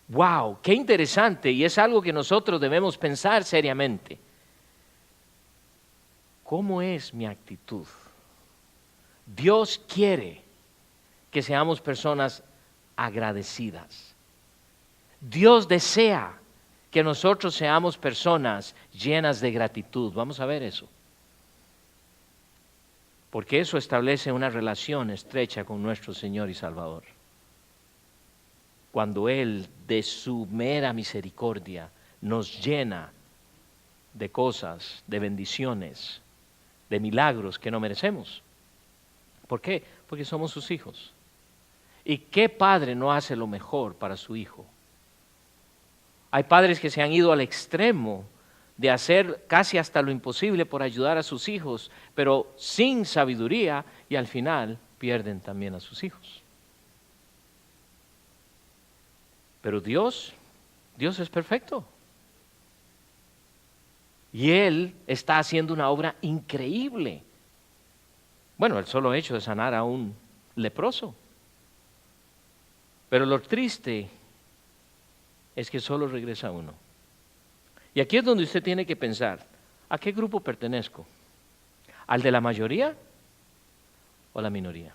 ¡Wow! ¡Qué interesante! Y es algo que nosotros debemos pensar seriamente. ¿Cómo es mi actitud? Dios quiere que seamos personas agradecidas. Dios desea que nosotros seamos personas llenas de gratitud. Vamos a ver eso. Porque eso establece una relación estrecha con nuestro Señor y Salvador. Cuando Él, de su mera misericordia, nos llena de cosas, de bendiciones, de milagros que no merecemos. ¿Por qué? Porque somos sus hijos. ¿Y qué padre no hace lo mejor para su hijo? Hay padres que se han ido al extremo de hacer casi hasta lo imposible por ayudar a sus hijos, pero sin sabiduría, y al final pierden también a sus hijos. Pero Dios es perfecto. Y Él está haciendo una obra increíble. Bueno, el solo hecho de sanar a un leproso. Pero lo triste es que solo regresa uno. Y aquí es donde usted tiene que pensar, ¿a qué grupo pertenezco? ¿Al de la mayoría o a la minoría?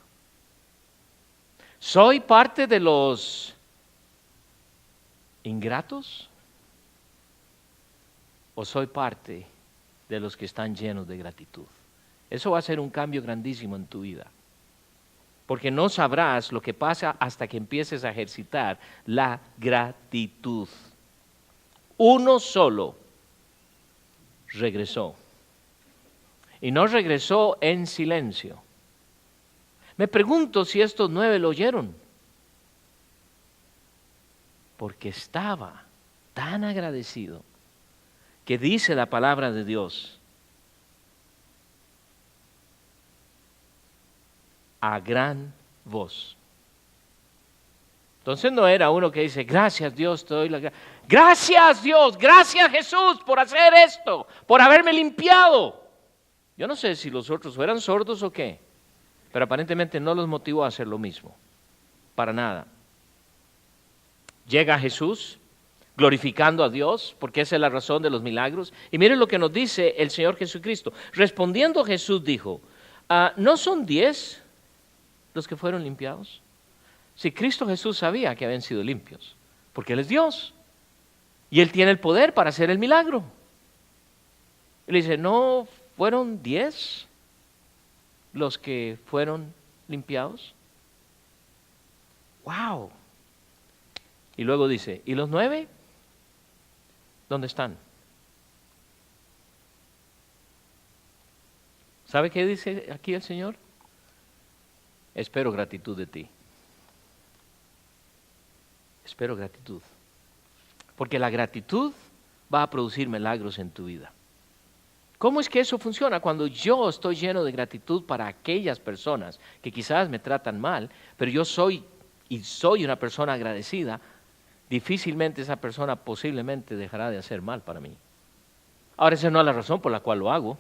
¿Soy parte de los ingratos o soy parte de los que están llenos de gratitud? Eso va a ser un cambio grandísimo en tu vida, porque no sabrás lo que pasa hasta que empieces a ejercitar la gratitud. Uno solo regresó, y no regresó en silencio. Me pregunto si estos 9 lo oyeron, porque estaba tan agradecido que dice la palabra de Dios, a gran voz. Entonces no era uno que dice, gracias Dios, te doy la gracia. Gracias Dios, gracias Jesús por hacer esto, por haberme limpiado. Yo no sé si los otros fueran sordos o qué, pero aparentemente no los motivó a hacer lo mismo, para nada. Llega Jesús glorificando a Dios, porque esa es la razón de los milagros. Y miren lo que nos dice el Señor Jesucristo. Respondiendo Jesús dijo, ¿no son 10 los que fueron limpiados? Si Cristo Jesús sabía que habían sido limpios, porque Él es Dios, y Él tiene el poder para hacer el milagro. Y le dice, ¿no fueron 10 los que fueron limpiados? ¡Wow! Y luego dice, ¿y los 9? ¿Dónde están? ¿Sabe qué dice aquí el Señor? Espero gratitud de ti. Espero gratitud. Porque la gratitud va a producir milagros en tu vida. ¿Cómo es que eso funciona? Cuando yo estoy lleno de gratitud para aquellas personas que quizás me tratan mal, pero yo soy una persona agradecida, difícilmente esa persona posiblemente dejará de hacer mal para mí. Ahora, esa no es la razón por la cual lo hago.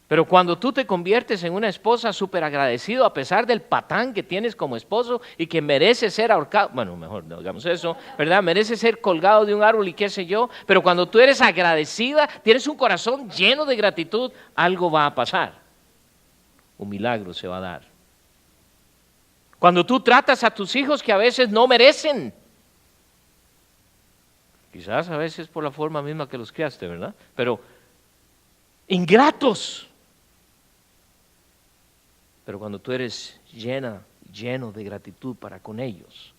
Pero cuando tú te conviertes en una esposa súper agradecido a pesar del patán que tienes como esposo y que merece ser ahorcado, bueno, mejor no hagamos eso, ¿verdad? Merece ser colgado de un árbol y qué sé yo, pero cuando tú eres agradecida, tienes un corazón lleno de gratitud, algo va a pasar. Un milagro se va a dar. Cuando tú tratas a tus hijos que a veces no merecen, quizás a veces por la forma misma que los criaste, ¿verdad? Pero ingratos. Pero cuando tú eres lleno de gratitud para con ellos,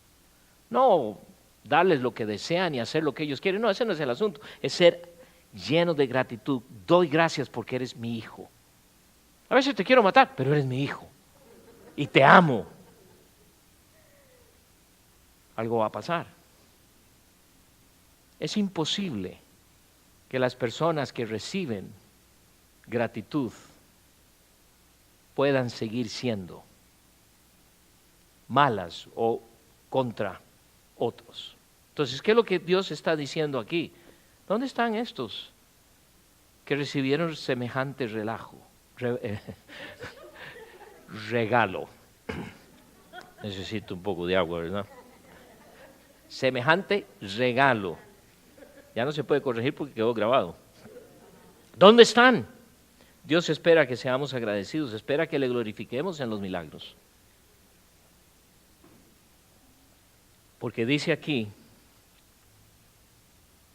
no darles lo que desean y hacer lo que ellos quieren, no, ese no es el asunto, es ser lleno de gratitud. Doy gracias porque eres mi hijo. A veces te quiero matar, pero eres mi hijo y te amo. Algo va a pasar. Es imposible que las personas que reciben gratitud puedan seguir siendo malas o contra otros. Entonces, ¿qué es lo que Dios está diciendo aquí? ¿Dónde están estos que recibieron semejante regalo? Necesito un poco de agua, ¿verdad? Semejante regalo. Ya no se puede corregir porque quedó grabado. ¿Dónde están? Dios espera que seamos agradecidos, espera que le glorifiquemos en los milagros. Porque dice aquí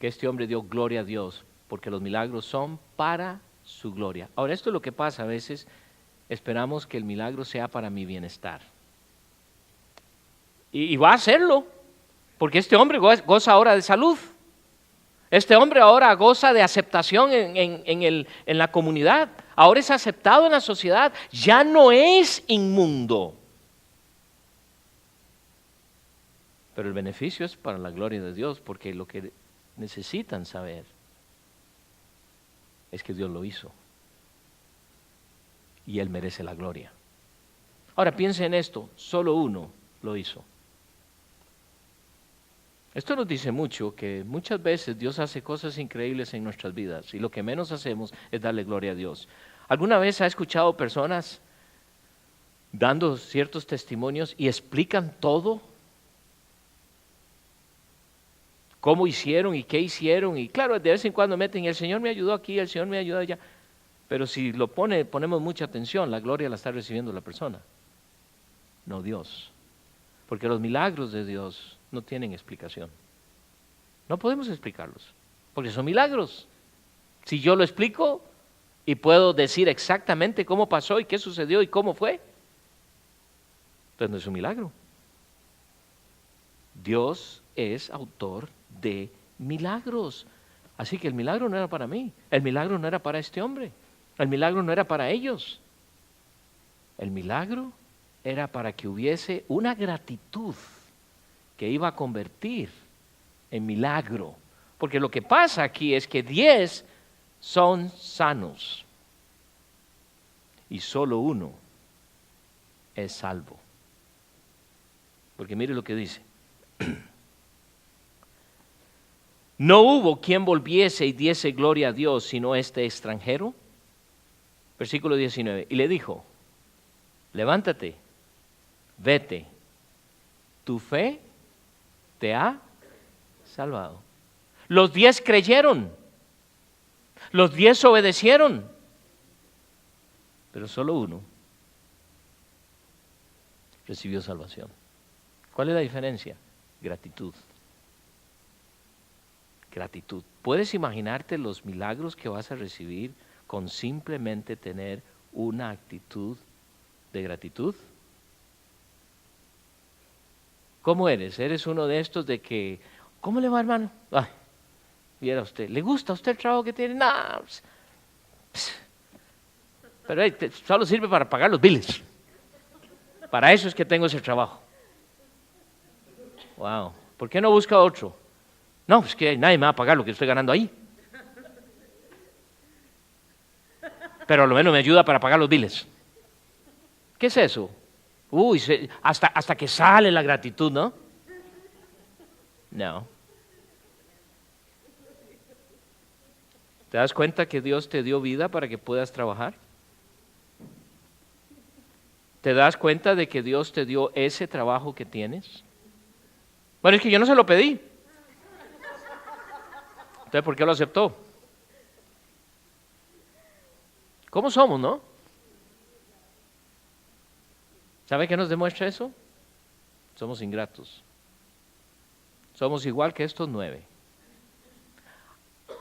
que este hombre dio gloria a Dios, porque los milagros son para su gloria. Ahora, esto es lo que pasa a veces, esperamos que el milagro sea para mi bienestar. Y va a hacerlo, porque este hombre goza ahora de salud. Este hombre ahora goza de aceptación en la comunidad. Ahora es aceptado en la sociedad. Ya no es inmundo. Pero el beneficio es para la gloria de Dios, porque lo que necesitan saber es que Dios lo hizo. Y Él merece la gloria. Ahora piense en esto, solo uno lo hizo. Esto nos dice mucho, que muchas veces Dios hace cosas increíbles en nuestras vidas y lo que menos hacemos es darle gloria a Dios. ¿Alguna vez ha escuchado personas dando ciertos testimonios y explican todo? ¿Cómo hicieron y qué hicieron? Y claro, de vez en cuando meten, el Señor me ayudó aquí, el Señor me ayudó allá. Pero si ponemos mucha atención, la gloria la está recibiendo la persona, no Dios. Porque los milagros de Dios no tienen explicación. No podemos explicarlos, porque son milagros. Si yo lo explico y puedo decir exactamente cómo pasó y qué sucedió y cómo fue, pues no es un milagro. Dios es autor de milagros. Así que el milagro no era para mí, el milagro no era para este hombre, el milagro no era para ellos. El milagro era para que hubiese una gratitud que iba a convertir en milagro. Porque lo que pasa aquí es que 10 son sanos y solo uno es salvo. Porque mire lo que dice. No hubo quien volviese y diese gloria a Dios sino este extranjero. Versículo 19. Y le dijo, levántate, vete, tu fe te ha salvado. Los 10 creyeron, los 10 obedecieron, pero solo uno recibió salvación. ¿Cuál es la diferencia? Gratitud. Gratitud. ¿Puedes imaginarte los milagros que vas a recibir con simplemente tener una actitud de gratitud? ¿Cómo eres? ¿Eres uno de estos de que, ¿cómo le va, hermano? Ay, viera usted, ¿le gusta a usted el trabajo que tiene? No, pero solo sirve para pagar los biles. Para eso es que tengo ese trabajo. Wow, ¿por qué no busca otro? No, pues que nadie me va a pagar lo que estoy ganando ahí. Pero a lo menos me ayuda para pagar los biles. ¿Qué es eso? Uy, hasta que sale la gratitud, ¿no? No. ¿Te das cuenta que Dios te dio vida para que puedas trabajar? ¿Te das cuenta de que Dios te dio ese trabajo que tienes? Bueno, es que yo no se lo pedí. Entonces, ¿por qué lo aceptó? ¿Cómo somos, no? ¿Sabe qué nos demuestra eso? Somos ingratos. Somos igual que estos 9.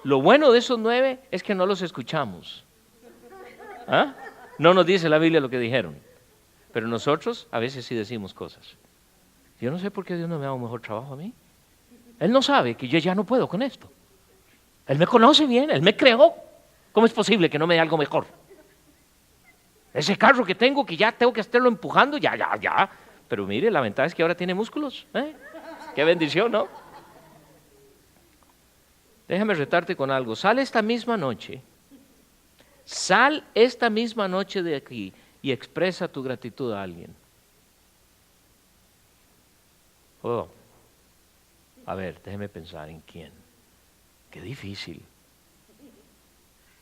Lo bueno de esos 9 es que no los escuchamos. ¿Ah? No nos dice la Biblia lo que dijeron. Pero nosotros a veces sí decimos cosas. Yo no sé por qué Dios no me da un mejor trabajo a mí. Él no sabe que yo ya no puedo con esto. Él me conoce bien, Él me creó. ¿Cómo es posible que no me dé algo mejor? Ese carro que tengo, que ya tengo que estarlo empujando, ya. Pero mire, la ventaja es que ahora tiene músculos. Qué bendición, ¿no? Déjame retarte con algo. Sal esta misma noche de aquí y expresa tu gratitud a alguien. Oh, a ver, déjeme pensar en quién. Qué difícil.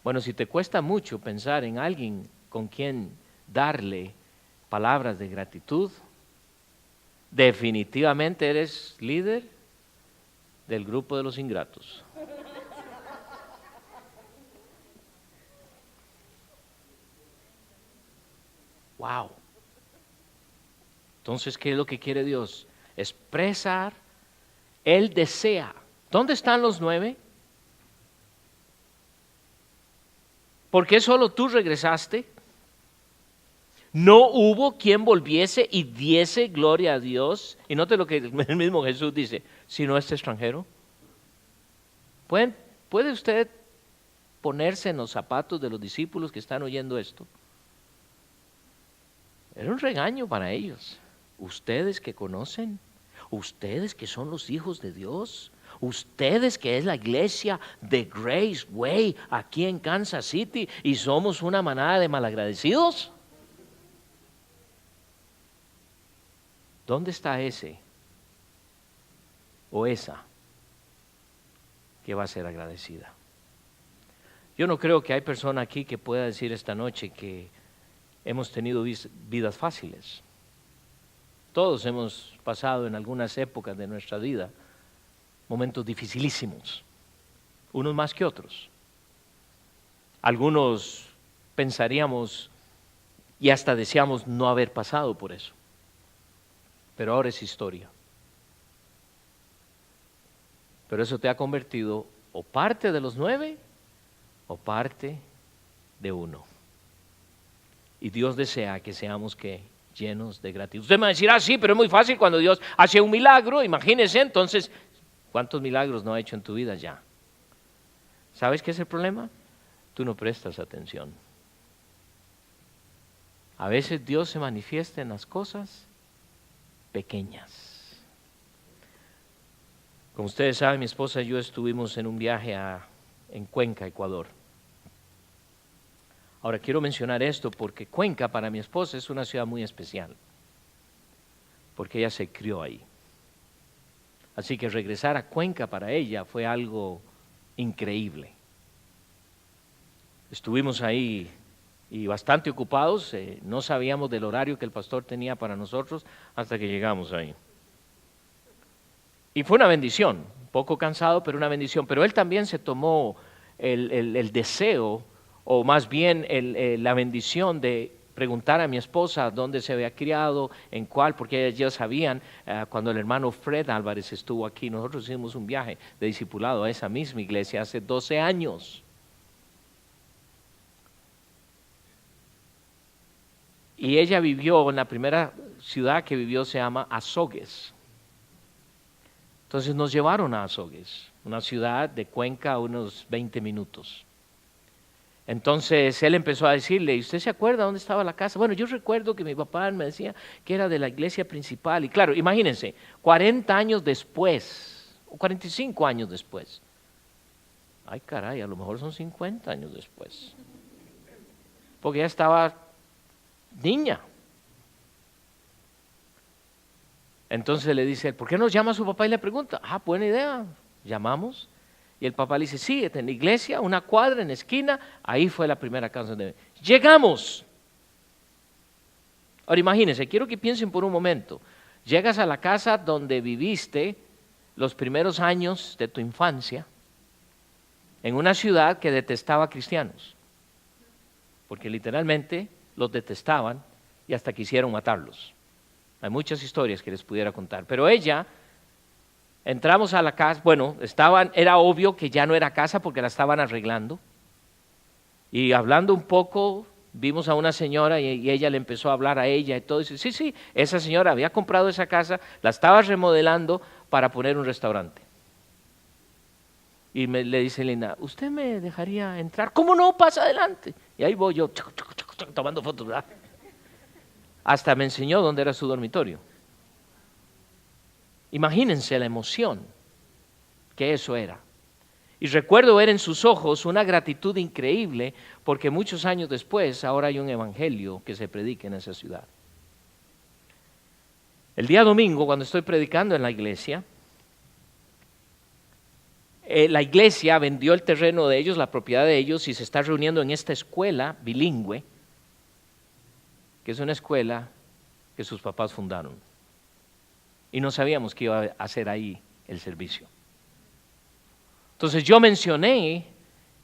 Bueno, si te cuesta mucho pensar en alguien con quien darle palabras de gratitud, definitivamente eres líder del grupo de los ingratos. Wow. Entonces, ¿qué es lo que quiere Dios? Expresar, Él desea. ¿Dónde están los 9? ¿Por qué solo tú regresaste? No hubo quien volviese y diese gloria a Dios. Y note lo que el mismo Jesús dice, sino este extranjero. ¿Puede usted ponerse en los zapatos de los discípulos que están oyendo esto? Era un regaño para ellos. Ustedes que conocen, ustedes que son los hijos de Dios, ustedes que es la iglesia de Grace Way aquí en Kansas City y somos una manada de malagradecidos. ¿Dónde está ese o esa que va a ser agradecida? Yo no creo que hay persona aquí que pueda decir esta noche que hemos tenido vidas fáciles. Todos hemos pasado en algunas épocas de nuestra vida momentos dificilísimos, unos más que otros. Algunos pensaríamos y hasta deseamos no haber pasado por eso, pero ahora es historia. Pero eso te ha convertido o parte de los 9 o parte de uno. Y Dios desea que seamos llenos de gratitud. Usted me dirá, sí, pero es muy fácil cuando Dios hace un milagro. Imagínese entonces, ¿cuántos milagros no ha hecho en tu vida ya? ¿Sabes qué es el problema? Tú no prestas atención. A veces Dios se manifiesta en las cosas pequeñas. Como ustedes saben, mi esposa y yo estuvimos en un viaje en Cuenca, Ecuador. Ahora quiero mencionar esto porque Cuenca para mi esposa es una ciudad muy especial, porque ella se crió ahí. Así que regresar a Cuenca para ella fue algo increíble. Estuvimos ahí y bastante ocupados, no sabíamos del horario que el pastor tenía para nosotros hasta que llegamos ahí. Y fue una bendición, un poco cansado, pero una bendición. Pero él también se tomó el deseo, o más bien la bendición de preguntar a mi esposa dónde se había criado, en cuál, porque ellos ya sabían, cuando el hermano Fred Álvarez estuvo aquí, nosotros hicimos un viaje de discipulado a esa misma iglesia hace 12 años. Y ella vivió, en la primera ciudad que vivió se llama Azogues. Entonces nos llevaron a Azogues, una ciudad de Cuenca a unos 20 minutos. Entonces él empezó a decirle, ¿y usted se acuerda dónde estaba la casa? Bueno, yo recuerdo que mi papá me decía que era de la iglesia principal. Y claro, imagínense, 40 años después, o 45 años después. Ay, caray, a lo mejor son 50 años después. Porque ya estaba niña. Entonces le dice, ¿por qué no llama a su papá y le pregunta? Ah, buena idea, llamamos. Y el papá le dice, sí, en la iglesia, una cuadra en la esquina, ahí fue la primera casa donde llegamos. Ahora imagínense, quiero que piensen por un momento. Llegas a la casa donde viviste los primeros años de tu infancia, en una ciudad que detestaba cristianos, porque literalmente los detestaban y hasta quisieron matarlos. Hay muchas historias que les pudiera contar, pero ella... Entramos a la casa, bueno, era obvio que ya no era casa porque la estaban arreglando. Y hablando un poco, vimos a una señora y ella le empezó a hablar a ella y todo. Y dice, sí, esa señora había comprado esa casa, la estaba remodelando para poner un restaurante. Y le dice Linda, ¿usted me dejaría entrar? ¿Cómo no? Pasa adelante. Y ahí voy yo, tomando fotos, ¿verdad? Hasta me enseñó dónde era su dormitorio. Imagínense la emoción que eso era. Y recuerdo ver en sus ojos una gratitud increíble porque muchos años después ahora hay un evangelio que se predica en esa ciudad. El día domingo, cuando estoy predicando en la iglesia vendió el terreno de ellos, la propiedad de ellos, y se está reuniendo en esta escuela bilingüe, que es una escuela que sus papás fundaron. Y no sabíamos qué iba a hacer ahí el servicio. Entonces yo mencioné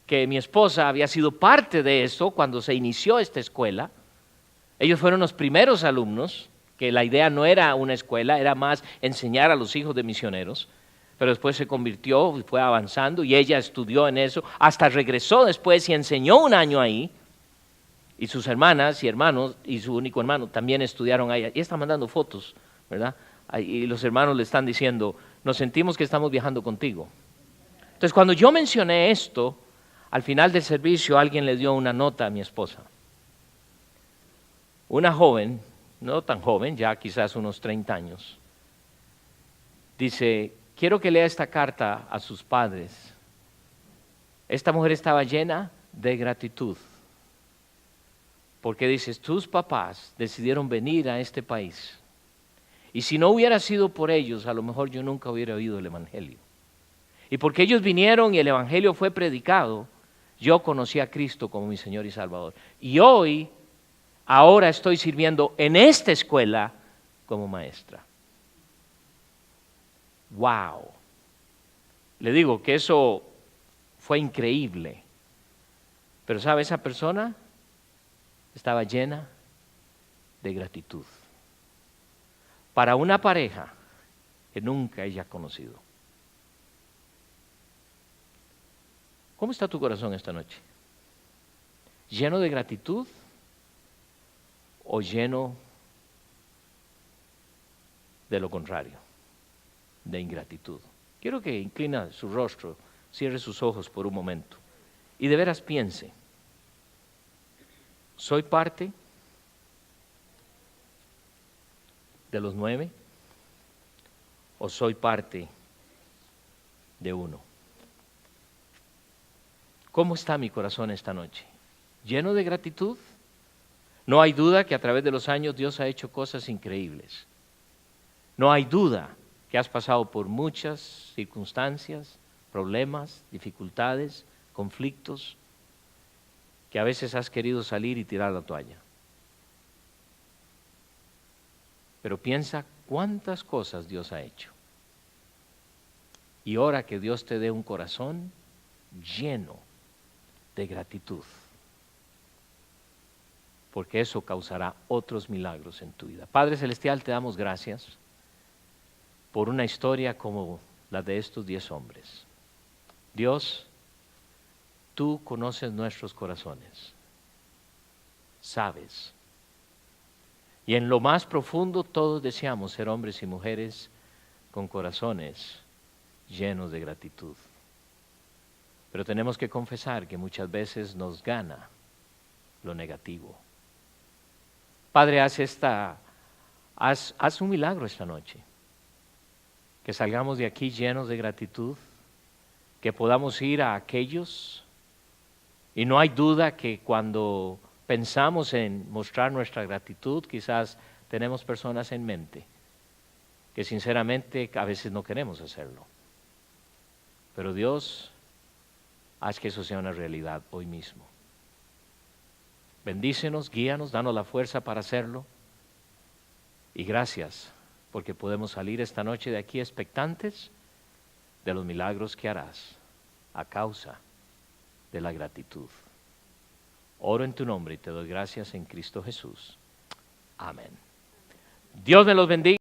que mi esposa había sido parte de eso cuando se inició esta escuela. Ellos fueron los primeros alumnos, que la idea no era una escuela, era más enseñar a los hijos de misioneros, pero después se convirtió y fue avanzando y ella estudió en eso, hasta regresó después y enseñó un año ahí. Y sus hermanas y hermanos y su único hermano también estudiaron ahí. Y está mandando fotos, ¿verdad? Y los hermanos le están diciendo, nos sentimos que estamos viajando contigo. Entonces, cuando yo mencioné esto, al final del servicio alguien le dio una nota a mi esposa. Una joven, no tan joven, ya quizás unos 30 años, dice, quiero que lea esta carta a sus padres. Esta mujer estaba llena de gratitud, porque dice, tus papás decidieron venir a este país, y si no hubiera sido por ellos, a lo mejor yo nunca hubiera oído el Evangelio. Y porque ellos vinieron y el Evangelio fue predicado, yo conocí a Cristo como mi Señor y Salvador. Y ahora estoy sirviendo en esta escuela como maestra. ¡Wow! Le digo que eso fue increíble. Pero ¿sabe? Esa persona estaba llena de gratitud. Para una pareja que nunca ella ha conocido. ¿Cómo está tu corazón esta noche? ¿Lleno de gratitud o lleno de lo contrario, de ingratitud? Quiero que inclina su rostro, cierre sus ojos por un momento y de veras piense, ¿soy parte de los 9 o soy parte de uno? ¿Cómo está mi corazón esta noche? ¿Lleno de gratitud? No hay duda que a través de los años Dios ha hecho cosas increíbles. No hay duda que has pasado por muchas circunstancias, problemas, dificultades, conflictos, que a veces has querido salir y tirar la toalla. Pero piensa cuántas cosas Dios ha hecho. Y ora que Dios te dé un corazón lleno de gratitud, porque eso causará otros milagros en tu vida. Padre Celestial, te damos gracias por una historia como la de estos 10 hombres. Dios, tú conoces nuestros corazones, sabes, y en lo más profundo todos deseamos ser hombres y mujeres con corazones llenos de gratitud. Pero tenemos que confesar que muchas veces nos gana lo negativo. Padre, haz un milagro esta noche. Que salgamos de aquí llenos de gratitud, que podamos ir a aquellos, y no hay duda que cuando pensamos en mostrar nuestra gratitud, quizás tenemos personas en mente que sinceramente a veces no queremos hacerlo. Pero Dios, haz que eso sea una realidad hoy mismo. Bendícenos, guíanos, danos la fuerza para hacerlo. Y gracias, porque podemos salir esta noche de aquí expectantes de los milagros que harás a causa de la gratitud. Oro en tu nombre y te doy gracias en Cristo Jesús. Amén. Dios me los bendiga.